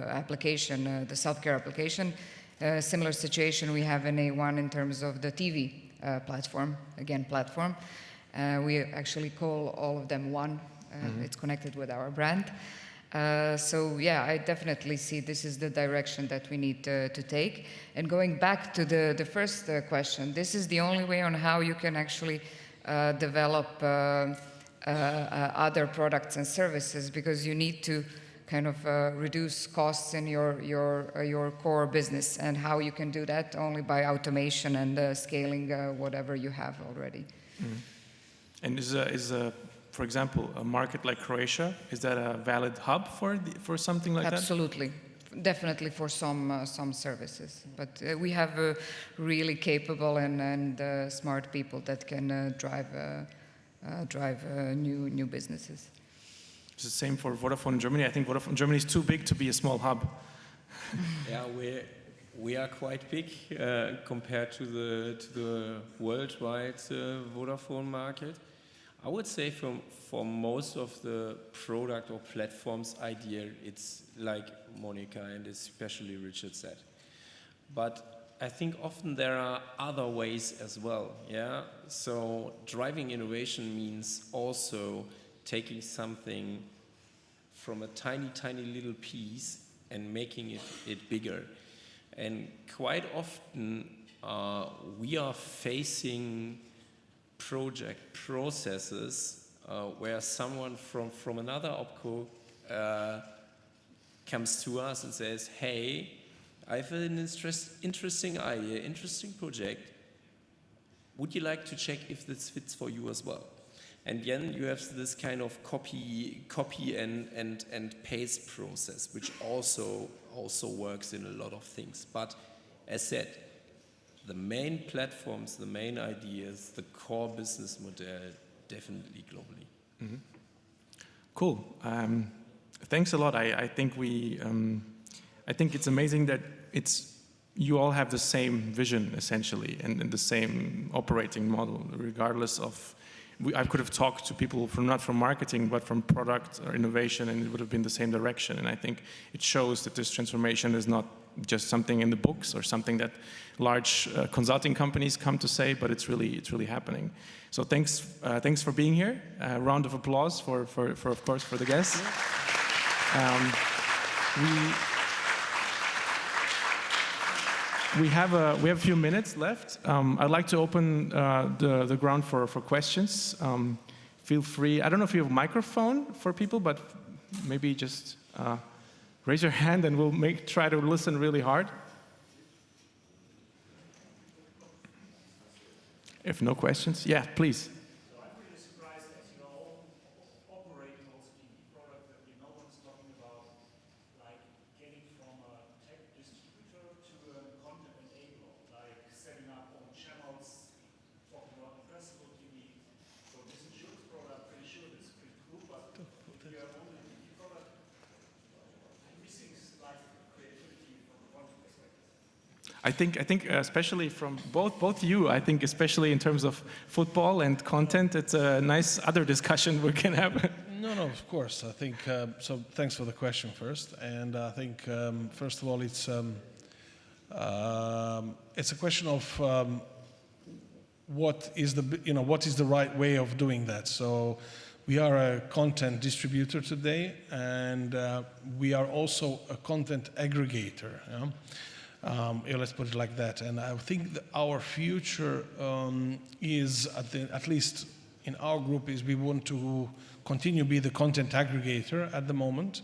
application, the self-care application, similar situation we have in A1 in terms of the TV platform, again, platform. We actually call all of them one. It's connected with our brand. So yeah, I definitely see this is the direction that we need to take. And going back to the first question, this is the only way on how you can actually develop other products and services, because you need to kind of reduce costs in your core business. And how you can do that only by automation and scaling whatever you have already. And for example, a market like Croatia, is that a valid hub for something like that? Absolutely. Definitely for some services. But we have really capable and smart people that can drive new businesses. It's the same for Vodafone Germany. I think Vodafone Germany is too big to be a small hub. Yeah, we are quite big compared to the worldwide Vodafone market. I would say for most of the product or platforms idea, it's like Monica and especially Richard said. But I think often there are other ways as well, yeah? So driving innovation means also taking something from a tiny, tiny little piece and making it bigger. And quite often we are facing project processes where someone from another opco comes to us and says, hey, I have an interesting idea, interesting project. Would you like to check if this fits for you as well? And then you have this kind of copy and paste process, which also works in a lot of things. But as said, the main platforms, the main ideas, the core business model, definitely globally. Mm-hmm. Cool. Thanks a lot. I think it's amazing that you all have the same vision essentially and the same operating model, regardless of. I could have talked to people not from marketing, but from product or innovation, and it would have been the same direction. And I think it shows that this transformation is not just something in the books or something that large consulting companies come to say, but it's really happening. So thanks for being here. A round of applause for of course for the guests. We have a few minutes left. I'd like to open the ground for questions. Feel free. I don't know if you have a microphone for people, but maybe just raise your hand and we'll try to listen really hard. If no questions, yeah, please. I think especially from both you, I think especially in terms of football and content, it's a nice other discussion we can have. No, of course. I think, so thanks for the question first. And I think, first of all, it's a question of what is the right way of doing that. So we are a content distributor today, and we are also a content aggregator. Yeah? Let's put it like that. And I think that our future is, at least in our group, is we want to continue to be the content aggregator at the moment.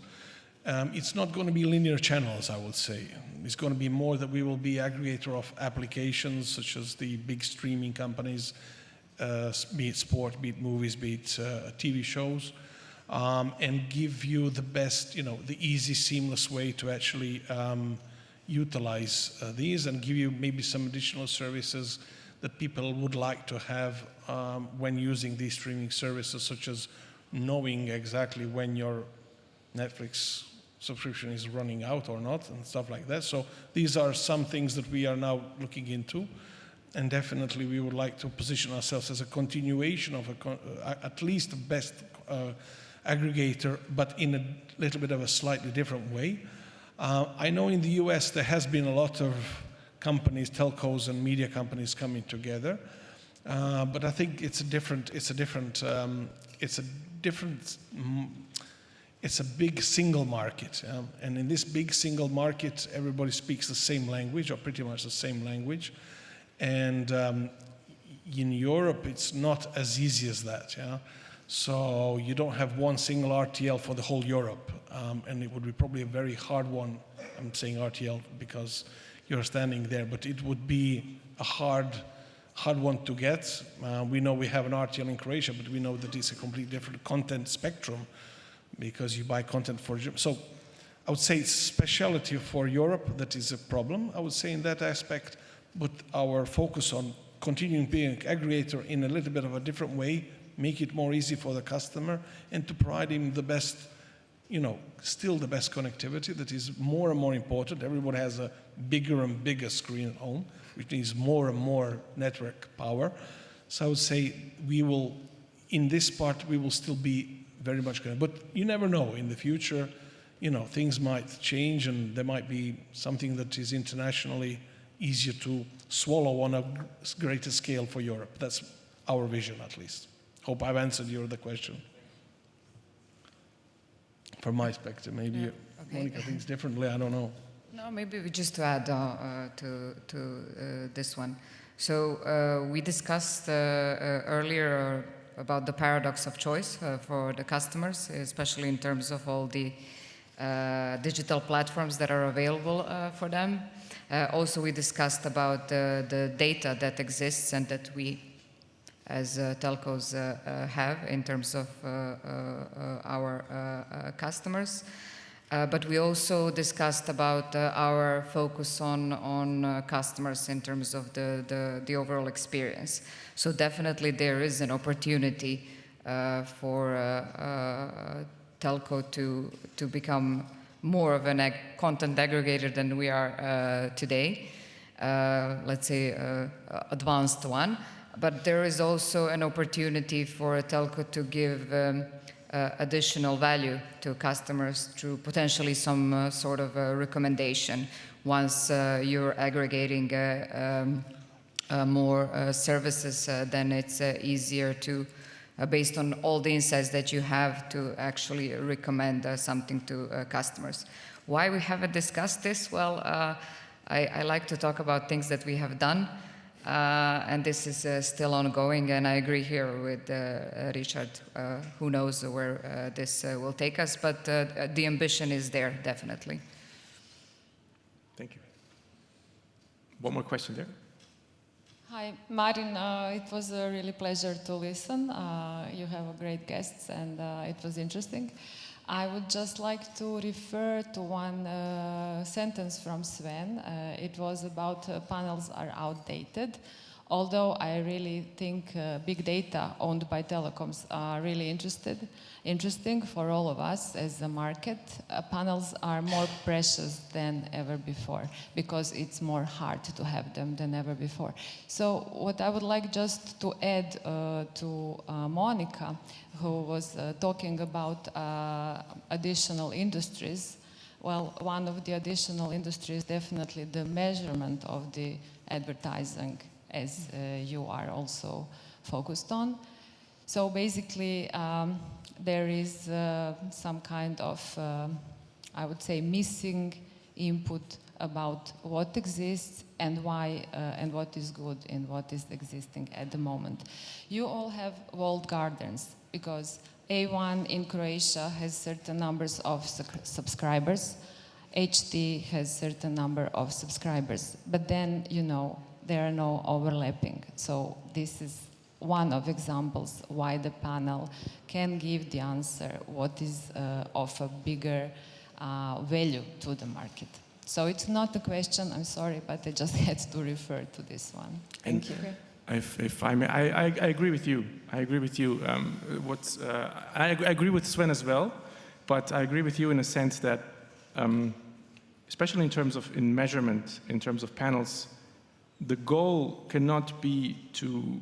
It's not going to be linear channels, I would say. It's going to be more that we will be aggregator of applications, such as the big streaming companies, be it sport, be it movies, be it TV shows, and give you the best, the easy, seamless way to actually utilize these and give you maybe some additional services that people would like to have when using these streaming services, such as knowing exactly when your Netflix subscription is running out or not and stuff like that. So these are some things that we are now looking into, and definitely we would like to position ourselves as a continuation of at least the best aggregator, but in a little bit of a slightly different way. I know in the US there has been a lot of companies, telcos and media companies coming together, but I think it's a big single market, and in this big single market, everybody speaks the same language or pretty much the same language, and in Europe it's not as easy as that. Yeah? So you don't have one single RTL for the whole Europe, and it would be probably a very hard one. I'm saying RTL because you're standing there, but it would be a hard one to get. We know we have an RTL in Croatia, but we know that it's a completely different content spectrum because you buy content for. So I would say it's a specialty for Europe that is a problem, I would say, in that aspect, but our focus on continuing being an aggregator in a little bit of a different way, make it more easy for the customer, and to provide him the best, still the best connectivity that is more and more important. Everyone has a bigger and bigger screen at home, which needs more and more network power. So I would say in this part, we will still be very much going. But you never know. In the future, things might change, and there might be something that is internationally easier to swallow on a greater scale for Europe. That's our vision, at least. Hope I've answered the question. From my perspective, maybe Okay. Monica thinks differently, I don't know. No, maybe just to add to this one. So we discussed earlier about the paradox of choice for the customers, especially in terms of all the digital platforms that are available for them. Also, we discussed about the data that exists and that we, as telcos, have in terms of our customers. But we also discussed about our focus on customers in terms of the overall experience. So definitely there is an opportunity for telco to become more of a content aggregator than we are today, let's say advanced one. But there is also an opportunity for a telco to give additional value to customers through potentially some sort of a recommendation once you're aggregating more services, then it's easier to, based on all the insights that you have, to actually recommend something to customers. Why we haven't discussed this? Well, I like to talk about things that we have done. And this is still ongoing, and I agree here with Richard. Who knows where this will take us, but the ambition is there, definitely. Thank you. One more question there. Hi, Marin. It was a really pleasure to listen. You have great guests, and it was interesting. I would just like to refer to one sentence from Sven. It was about panels are outdated. Although I really think big data owned by telecoms are really interesting for all of us as a market. Panels are more precious than ever before because it's more hard to have them than ever before. So what I would like just to add to Monica, who was talking about additional industries. Well, one of the additional industries is definitely the measurement of the advertising, as you are also focused on. So basically, there is some kind of, I would say, missing input about what exists and why, and what is good and what is existing at the moment. You all have walled gardens because A1 in Croatia has certain numbers of subscribers, HT has certain number of subscribers, but then, you know, there are no overlapping. So this is one of examples why the panel can give the answer what is of a bigger value to the market. So it's not a question, I'm sorry, but I just had to refer to this one. Thank you. If I may, I agree with you. I agree with you. I agree with Sven as well, but I agree with you in a sense that, especially in terms of measurement, in terms of panels, the goal cannot be to,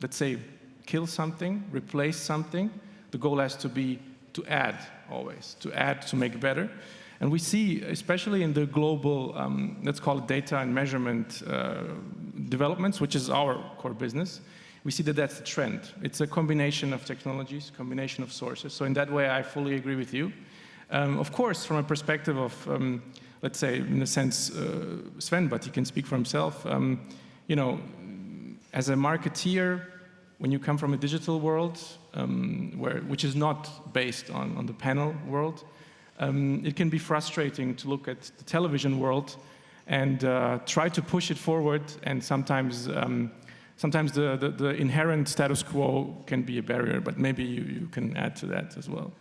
let's say, kill something, replace something. The goal has to be to add, always, to add, to make better. And we see, especially in the global, let's call it data and measurement developments, which is our core business, we see that that's the trend. It's a combination of technologies, combination of sources. So in that way, I fully agree with you. Of course, from a perspective of, let's say, in a sense, Sven, but he can speak for himself. You know, as a marketeer, when you come from a digital world, which is not based on the panel world, it can be frustrating to look at the television world and try to push it forward. And sometimes the inherent status quo can be a barrier. But maybe you can add to that as well.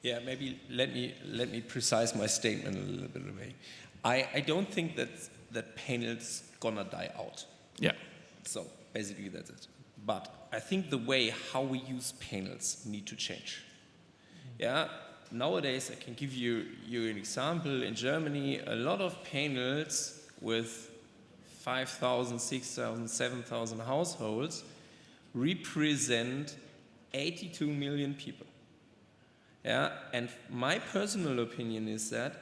Yeah, maybe let me precise my statement a little bit away. I don't think that panels gonna die out. Yeah. So basically that's it. But I think the way how we use panels need to change. Yeah. Nowadays, I can give you an example. In Germany, a lot of panels with 5,000, 6,000, 7,000 households represent 82 million people. Yeah, and my personal opinion is that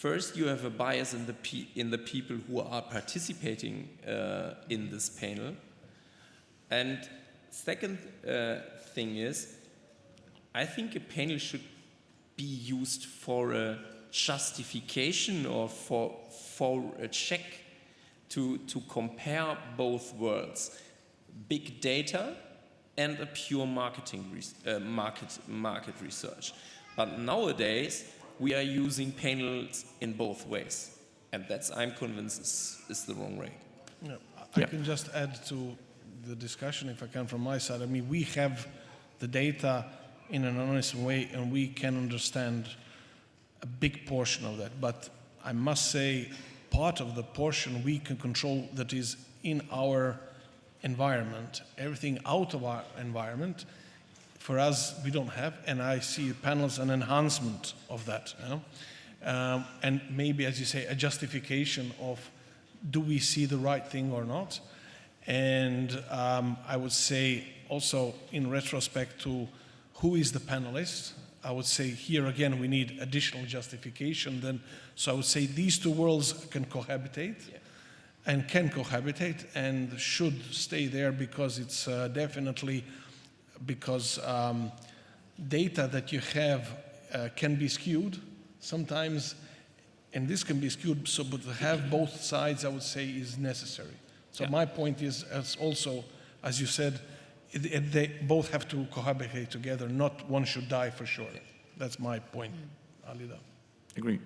first you have a bias in the people who are participating in this panel. And second thing is, I think a panel should be used for a justification or for a check to compare both worlds, big data and a pure market research. But nowadays we are using panels in both ways, and that's, I'm convinced, is the wrong way. Yeah, I can just add to the discussion, if I can, from my side. I mean, we have the data in an honest way, and we can understand a big portion of that. But I must say, part of the portion we can control that is in our environment, everything out of our environment, for us, we don't have, and I see panels an enhancement of that. You know? And maybe, as you say, a justification of do we see the right thing or not? And I would say also in retrospect to who is the panelist, I would say here again we need additional justification. Then, so I would say these two worlds can cohabitate, and can cohabitate and should stay there, because it's definitely because data that you have can be skewed sometimes, and this can be skewed. So, but to have both sides, I would say, is necessary. So my point is, as also, as you said, they both have to cohabitate together. Not one should die for sure. That's my point, Alida. Agree.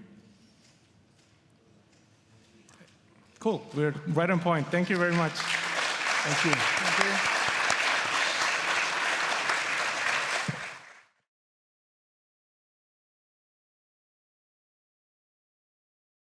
Cool. We're right on point. Thank you very much. Thank you. Thank you.